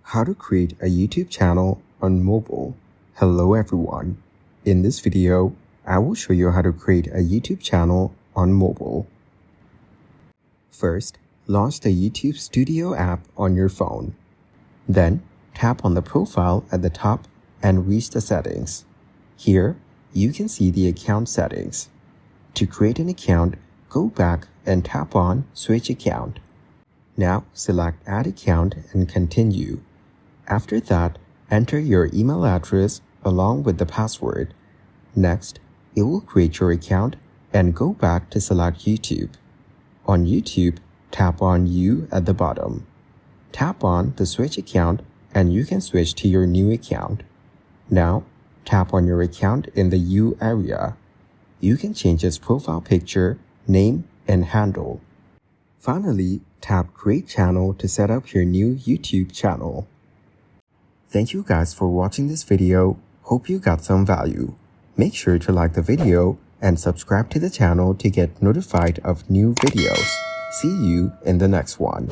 How to create a YouTube channel on mobile. Hello everyone. In this video, I will show you how to create a YouTube channel on mobile. First, launch the YouTube Studio app on your phone. Then, tap on the profile at the top and reach the settings. Here, you can see the account settings. To create an account, go back and tap on Switch Account. Now, select Add Account and continue. After that, enter your email address along with the password. Next, it will create your account and go back to select YouTube. On YouTube, tap on You at the bottom. Tap on the Switch Account and you can switch to your new account. Now, tap on your account in the You area. You can change its profile picture, name, and handle. Finally, tap Create Channel to set up your new YouTube channel. Thank you guys for watching this video. Hope you got some value. Make sure to like the video and subscribe to the channel to get notified of new videos. See you in the next one.